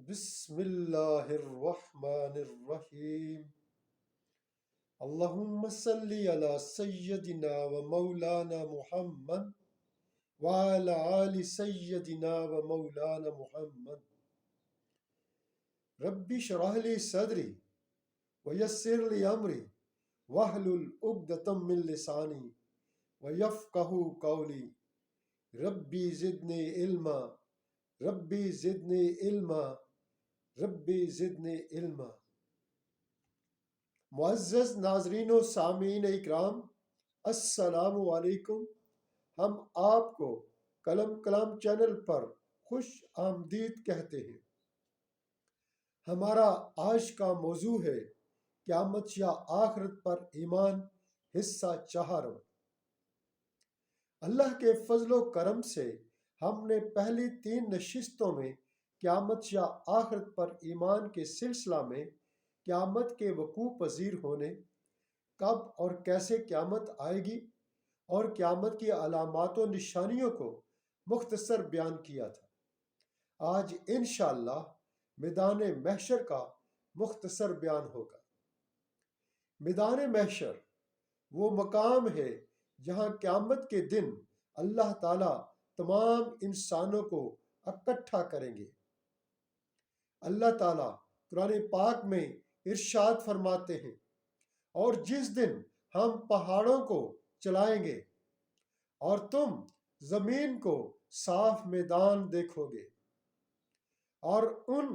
بسم اللہ الرحمن الرحیم۔ اللہم صلی علی سیدنا و مولانا محمد وعلی آل سیدنا و مولانا محمد۔ رب اشرح لی صدری ویسر لی امری واحلل عقدۃ من لسانی ویفقہوا قولی۔ ربی زدنی علما، ربی زدنی علما، ربی زدنی علما۔ معزز ناظرین و سامعین اکرام، السلام علیکم۔ ہم آپ کو قلم کلام چینل پر خوش آمدید کہتے ہیں۔ ہمارا آج کا موضوع ہے قیامت یا آخرت پر ایمان، حصہ چہارم۔ اللہ کے فضل و کرم سے ہم نے پہلی 3 نشستوں میں قیامت یا آخرت پر ایمان کے سلسلہ میں قیامت کے وقوع پذیر ہونے، کب اور کیسے قیامت آئے گی اور قیامت کی علامات و نشانیوں کو مختصر بیان کیا تھا۔ آج انشاءاللہ میدان محشر کا مختصر بیان ہوگا۔ میدان محشر وہ مقام ہے جہاں قیامت کے دن اللہ تعالیٰ تمام انسانوں کو اکٹھا کریں گے۔ اللہ تعالیٰ قرآن پاک میں ارشاد فرماتے ہیں، اور جس دن ہم پہاڑوں کو چلائیں گے اور تم زمین کو صاف میدان دیکھو گے، اور ان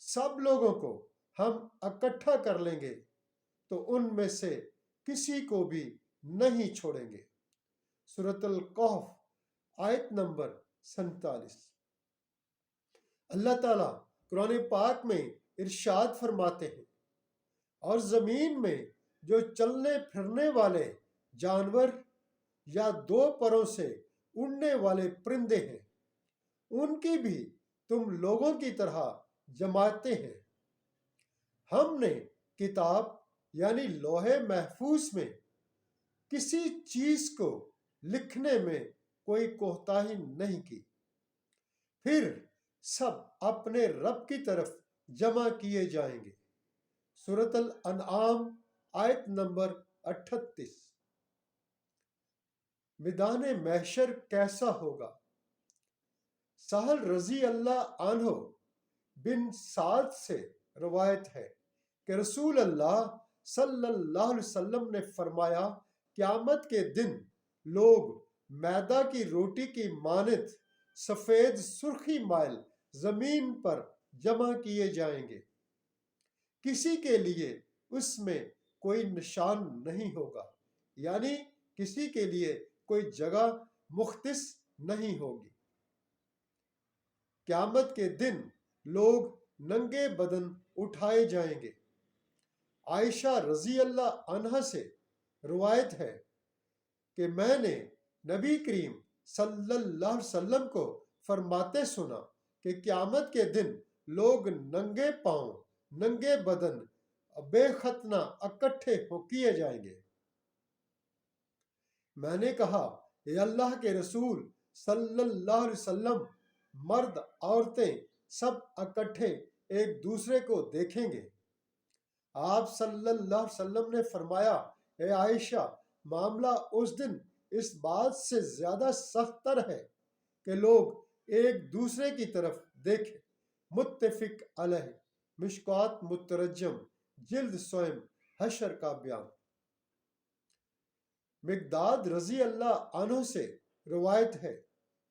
سب لوگوں کو ہم اکٹھا کر لیں گے تو ان میں سے کسی کو بھی نہیں چھوڑیں گے۔ سورۃ الکہف آیت نمبر 47۔ اللہ تعالیٰ قرآن پاک میں ارشاد فرماتے ہیں، اور زمین میں جو چلنے پھرنے والے جانور یا 2 پروں سے اڑنے والے پرندے ہیں، ان کی بھی تم لوگوں کی طرح جماعتیں ہیں۔ ہم نے کتاب یعنی لوح محفوظ میں کسی چیز کو لکھنے میں کوئی کوتاہی نہیں کی، پھر سب اپنے رب کی طرف جمع کیے جائیں گے۔ سورۃ الانعام آیت نمبر 38۔ میدان محشر کیسا ہوگا؟ سہل رضی اللہ عنہ بن سعد سے روایت ہے کہ رسول اللہ صلی اللہ علیہ وسلم نے فرمایا، قیامت کے دن لوگ میدہ کی روٹی کی مانند سفید سرخی مائل زمین پر جمع کیے جائیں گے۔ کسی کے لیے اس میں کوئی نشان نہیں ہوگا، یعنی کسی کے لیے کوئی جگہ مختص نہیں ہوگی۔ قیامت کے دن لوگ ننگے بدن اٹھائے جائیں گے۔ عائشہ رضی اللہ عنہا سے روایت ہے کہ میں نے نبی کریم صلی اللہ علیہ وسلم کو فرماتے سنا کہ قیامت کے دن لوگ ننگے پاؤں، ننگے بدن، بے ختنہ اکٹھے کیے جائیں گے۔ میں نے کہا، اے اللہ کے رسول صلی اللہ علیہ وسلم، مرد عورتیں سب اکٹھے ایک دوسرے کو دیکھیں گے؟ آپ صلی اللہ علیہ وسلم نے فرمایا، اے عائشہ، معاملہ اس دن اس بات سے زیادہ سخت تر ہے کہ لوگ ایک دوسرے کی طرف دیکھیں۔ متفق علیہ، مشکوٰۃ مترجم، جلد سوم، حشر کا بیان۔ مقداد رضی اللہ عنہ سے روایت ہے،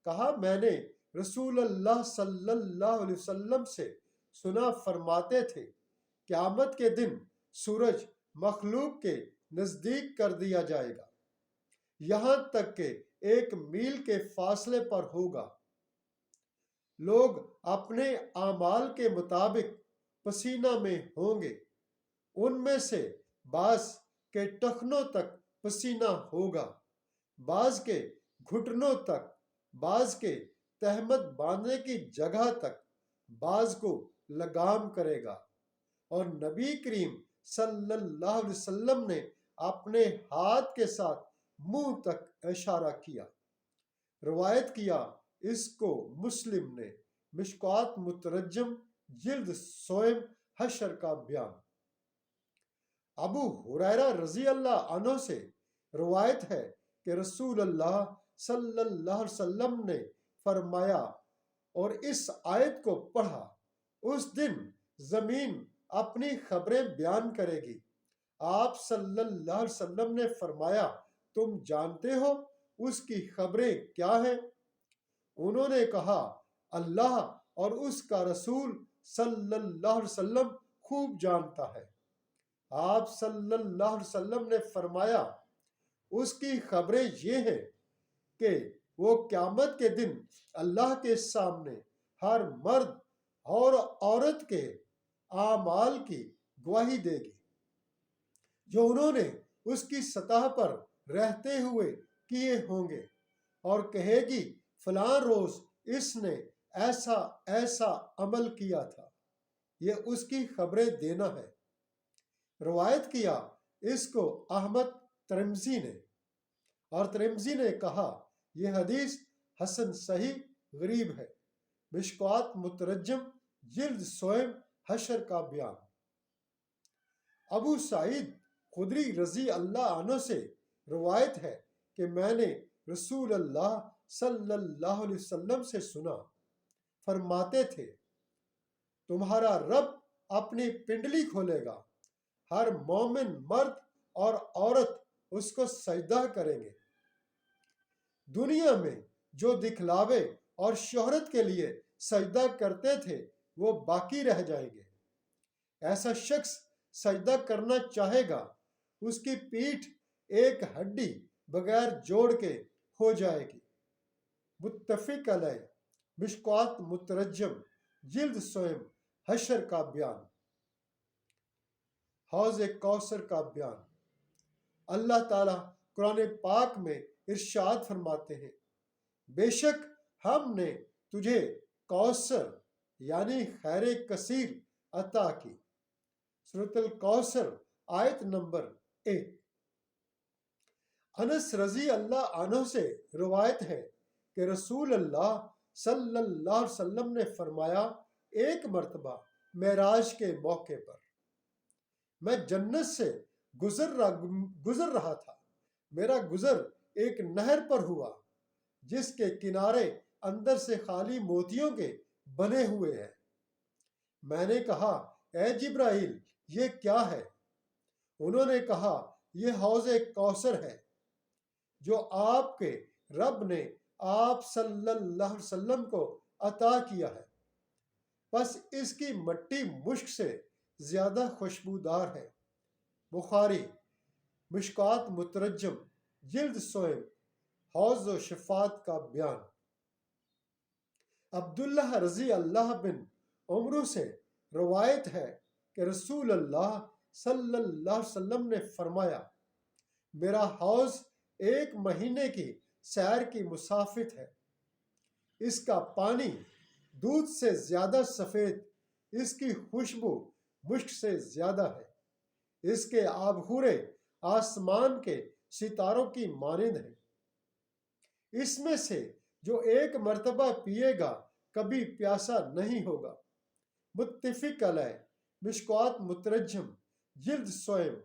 کہا، میں نے رسول اللہ صلی اللہ علیہ وسلم سے سنا فرماتے تھے، قیامت کے دن سورج مخلوق کے نزدیک کر دیا جائے گا، یہاں تک کہ 1 میل کے فاصلے پر ہوگا۔ لوگ اپنے اعمال کے مطابق پسینہ میں ہوں گے، ان میں سے بعض کے ٹخنوں تک پسینہ ہوگا، بعض کے گھٹنوں تک، بعض کے تہمت باندھنے کی جگہ تک، بعض کو لگام کرے گا، اور نبی کریم صلی اللہ علیہ وسلم نے اپنے ہاتھ کے ساتھ منہ تک اشارہ کیا۔ روایت کیا اس کو مسلم نے، مشکوٰۃ مترجم، جلد سوئم حشر کا بیان۔ ابو ہریرہ رضی اللہ عنہ سے روایت ہے کہ رسول اللہ صلی اللہ علیہ وسلم نے فرمایا اور اس آیت کو پڑھا، اس دن زمین اپنی خبریں بیان کرے گی۔ آپ صلی اللہ علیہ وسلم نے فرمایا، تم جانتے ہو اس کی خبریں کیا ہیں؟ انہوں نے کہا، اللہ اور اس کا رسول صلی اللہ علیہ وسلم خوب جانتا ہے۔ آپ صلی اللہ علیہ وسلم نے فرمایا، اس کی خبریں یہ ہیں کہ وہ قیامت کے دن اللہ کے سامنے ہر مرد اور عورت کے اعمال کی گواہی دے گی جو انہوں نے اس کی سطح پر رہتے ہوئے کیے ہوں گے، اور کہے گی فلاں روز اس نے ایسا ایسا عمل کیا تھا۔ یہ اس کی خبریں دینا ہے۔ روایت کیا اس کو احمد ترمذی نے، اور ترمذی نے کہا یہ حدیث حسن صحیح غریب ہے۔ مشکوات مترجم جلد سوئم حشر کا بیان۔ ابو سعید خدری رضی اللہ عنہ سے روایت ہے کہ میں نے رسول اللہ صلی اللہ علیہ وسلم سے سنا، فرماتے تھے، تمہارا رب اپنی پنڈلی کھولے گا، ہر مومن مرد اور عورت اس کو سجدہ کریں گے۔ دنیا میں جو دکھلاوے اور شہرت کے لیے سجدہ کرتے تھے وہ باقی رہ جائیں گے۔ ایسا شخص سجدہ کرنا چاہے گا، اس کی پیٹھ ایک ہڈی بغیر جوڑ کے ہو جائے گی۔ متفق علیہ۔ مشکوات مترجم جلد سوئم حشر کا بیان۔ حوض کوثر کا بیان۔ اللہ تعالیٰ قرآن پاک میں ارشاد فرماتے ہیں، بے شک ہم نے تجھے کوثر یعنی خیر کثیر عطا کی۔ سورۃ الکوثر آیت نمبر 1۔ انس رضی اللہ عنہ سے روایت ہے کہ رسول اللہ صلی اللہ علیہ وسلم نے فرمایا، ایک مرتبہ معراج کے موقع پر میں جنت سے گزر رہا تھا۔ میرا گزر ایک نہر پر ہوا جس کے کنارے اندر سے خالی موتیوں کے بنے ہوئے ہیں۔ میں نے کہا، اے جبرائیل یہ کیا ہے؟ انہوں نے کہا، یہ حوض کوثر ہے جو آپ کے رب نے آپ صلی اللہ علیہ وسلم کو عطا کیا ہے، بس اس کی مٹی مشک سے زیادہ خوشبودار ہے۔ بخاری۔ مشکوات مترجم جلد سوئم حوض و شفاعت کا بیان۔ عبداللہ رضی اللہ بن عمرو سے روایت ہے کہ رسول اللہ صلی اللہ علیہ وسلم نے فرمایا، میرا حوض ایک مہینے کی سیر کی مسافت ہے۔ اس کا پانی دودھ سے زیادہ سفید، اس کی خوشبو مشک سے زیادہ ہے، اس کے آبخورے آسمان کے ستاروں کی مانند ہیں۔ اس میں سے جو ایک مرتبہ پیے گا کبھی پیاسا نہیں ہوگا۔ متفق علیہ۔ مشکوات مترجم جلد سوئم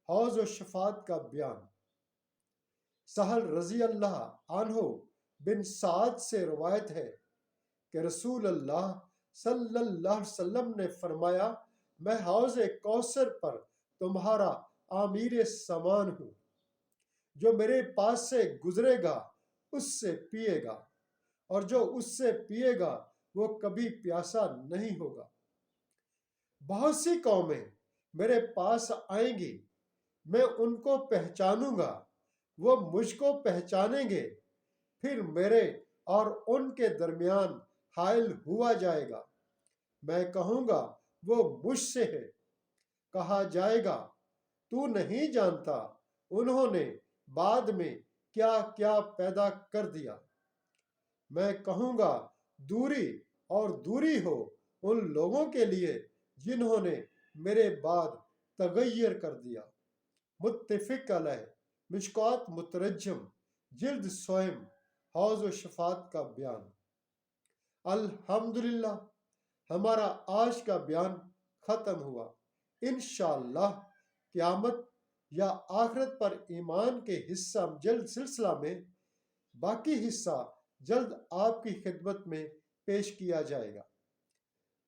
حوض و شفاعت کا بیان۔ سہل رضی اللہ عنہ بن سعد سے روایت ہے کہ رسول اللہ صلی اللہ علیہ وسلم نے فرمایا، میں حوض کوثر پر تمہارا امیر سامان ہوں، جو میرے پاس سے گزرے گا اس سے پیے گا، اور جو اس سے پیے گا وہ کبھی پیاسا نہیں ہوگا۔ بہت سی قومیں میرے پاس آئیں گی، میں ان کو پہچانوں گا، وہ مجھ کو پہچانیں گے، پھر میرے اور ان کے درمیان حائل ہوا جائے گا۔ میں کہوں گا وہ مجھ سے ہے، کہا جائے گا تو نہیں جانتا انہوں نے بعد میں کیا کیا پیدا کر دیا۔ میں کہوں گا دوری اور دوری ہو ان لوگوں کے لیے جنہوں نے میرے بعد تغیر کر دیا۔ متفق علیہ۔ مشکوات مترجم جلد سوئم حوض و شفاعت کا بیان۔ الحمدللہ ہمارا آج کا بیان ختم ہوا۔ انشاءاللہ قیامت یا آخرت پر ایمان کے حصہ جلد سلسلہ میں باقی حصہ جلد آپ کی خدمت میں پیش کیا جائے گا۔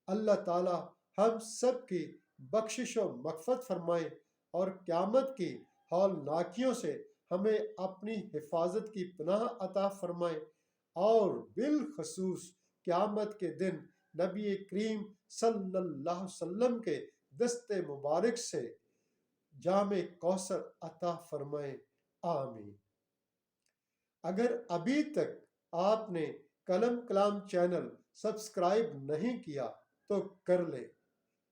اللہ تعالی ہم سب کی بخشش و مغفرت فرمائے اور قیامت کی ہولناکیوں سے ہمیں اپنی حفاظت کی پناہ عطا فرمائے، اور بالخصوص قیامت کے دن نبی کریم صلی اللہ علیہ وسلم کے دست مبارک سے جام کوثر عطا فرمائے، آمین۔ اگر ابھی تک آپ نے قلم کلام چینل سبسکرائب نہیں کیا تو کر لیں۔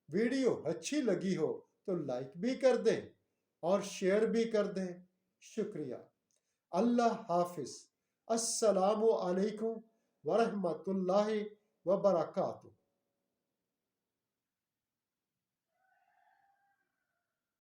ویڈیو اچھی لگی ہو تو لائک بھی کر دیں اور شیئر بھی کر دیں۔ شکریہ۔ اللہ حافظ۔ السلام علیکم ورحمۃ اللہ وبرکاتہ۔